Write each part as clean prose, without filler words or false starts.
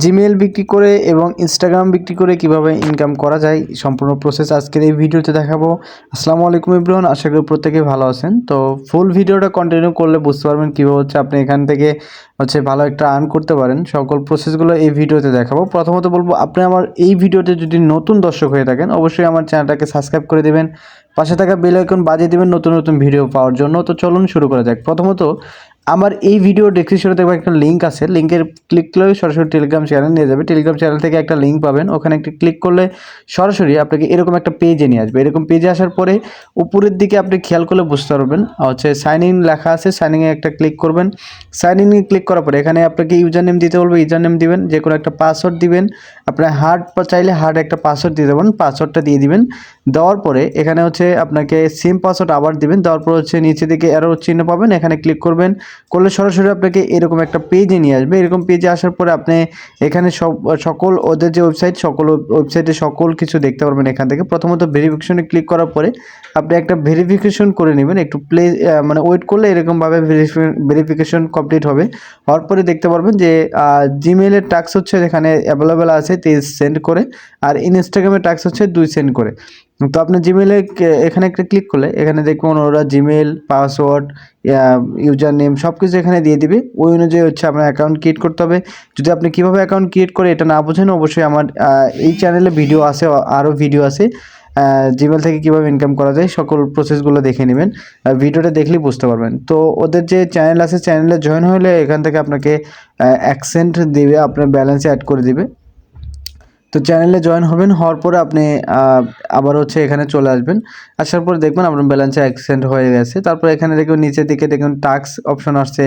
Gmail বিক্রি করে এবং ইনস্টাগ্রাম বিক্রি করে কিভাবে ইনকাম করা যায় সম্পূর্ণ প্রসেস আজকের এই ভিডিওতে দেখাবো। আসসালামু আলাইকুম এভরিওয়ান, আশা করি প্রত্যেকেই ভালো আছেন। তো ফুল ভিডিওটা কন্টিনিউ করলে বুঝতে পারবেন কীভাবে আপনি এখান থেকে ভালো একটা আর্ন করতে পারেন। সকল প্রসেসগুলো এই ভিডিওতে দেখাবো। প্রথমত বলবো, আপনি আমার এই ভিডিওতে যদি নতুন দর্শক হয়ে থাকেন অবশ্যই আমার চ্যানেলটাকে সাবস্ক্রাইব করে দেবেন, পাশে থাকা বেল আইকন বাজিয়ে দেবেন নতুন নতুন ভিডিও পাওয়ার জন্য। তো চলুন শুরু করা যাক। প্রথমত আমার এই ভিডিও ডেসক্রিপশনে দেখবেন একটা লিঙ্ক আছে, লিঙ্কের ক্লিক করলে সরাসরি টেলিগ্রাম চ্যানেল নিয়ে যাবে। টেলিগ্রাম চ্যানেল থেকে একটা লিঙ্ক পাবেন, ওখানে একটা ক্লিক করলে সরাসরি আপনাকে এরকম একটা পেজে নিয়ে আসবে। এরকম পেজে আসার পরে উপরের দিকে আপনি খেয়াল করলে বুঝতে পারবেন সাইন ইন লেখা আছে, সাইন ইনে একটা ক্লিক করবেন। সাইন ইনে ক্লিক করার পরে এখানে আপনাকে ইউজার নেম দিতে বলবে, ইউজার নেম দিবেন, যে কোনো একটা পাসওয়ার্ড দিবেন। আপনার হার্ড চাইলে হার্ড একটা পাসওয়ার্ড দিয়ে দেবেন, পাসওয়ার্ডটা দিয়ে দিবেন। দেওয়ার পরে এখানে আপনাকে সেম পাসওয়ার্ড আবার দিবেন। দেওয়ার পর নিচে দিকে অ্যারো চিহ্ন পাবেন, এখানে ক্লিক করবেন। করলে সরাসরি আপনাকে এরকম একটা পেজে নিয়ে আসবে। এরকম পেজে আসার পরে আপনি এখানে সকল ওদের যে ওয়েবসাইট, সকল ওয়েবসাইটে সকল কিছু দেখতে পারবেন এখান থেকে। প্রথমত ভেরিফিকেশনে ক্লিক করার পরে আপনি একটা ভেরিফিকেশন করে নেবেন, একটু ওয়েট করলে এরকমভাবে ভেরিফিকেশন কমপ্লিট হবে। হওয়ার পরে দেখতে পারবেন যে জিমেইলের টাস্ক এখানে অ্যাভেলেবেল আছে 23 সেন্ড করে, আর ইনস্টাগ্রামের টাস্ক 2 সেন্ড করে। তো আপনি জিমেইলে এখানে একটা ক্লিক করলে এখানে দেখবেন ওরা জিমেইল, পাসওয়ার্ড, ইউজার নেম সব কিছু এখানে দিয়ে দিবে। ওই অনুযায়ী আপনার অ্যাকাউন্ট ক্রিয়েট করতে হবে। যদি আপনি কীভাবে অ্যাকাউন্ট ক্রিয়েট করে এটা না বোঝেন, অবশ্যই আমার এই চ্যানেলে ভিডিও আছে, আরও ভিডিও আছে জিমেইল থেকে কীভাবে ইনকাম করা যায় সকল প্রসেসগুলো দেখে নেবেন। ভিডিওটা দেখলেই বুঝতে পারবেন। তো ওদের যে চ্যানেল আছে, চ্যানেলে জয়েন হলে এখান থেকে আপনাকে অ্যাকসেন্ট দিবে, আপনার ব্যালেন্সে অ্যাড করে দিবে। তো চ্যানেলে জয়েন হবেন, হওয়ার পরে আপনি আবার এখানে চলে আসবেন। আসার পরে দেখবেন আপনার ব্যালেন্সে অ্যাকসেন্ট হয়ে গেছে। তারপর এখানে দেখবেন নিচের দিকে দেখবেন টাস্ক অপশন আসছে,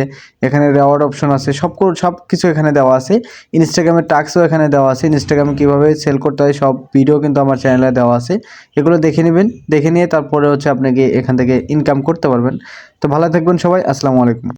এখানে রেওয়ার্ড অপশন আছে, সব কিছু এখানে দেওয়া আছে। ইনস্টাগ্রামের টাস্কও এখানে দেওয়া আছে, ইনস্টাগ্রামে কীভাবে সেল করতে হয় সব ভিডিও কিন্তু আমার চ্যানেলে দেওয়া আছে। এগুলো দেখে নেবেন, দেখে নিয়ে তারপরে আপনাকে এখান থেকে ইনকাম করতে পারবেন। তো ভালো থাকবেন সবাই, আসসালামু আলাইকুম।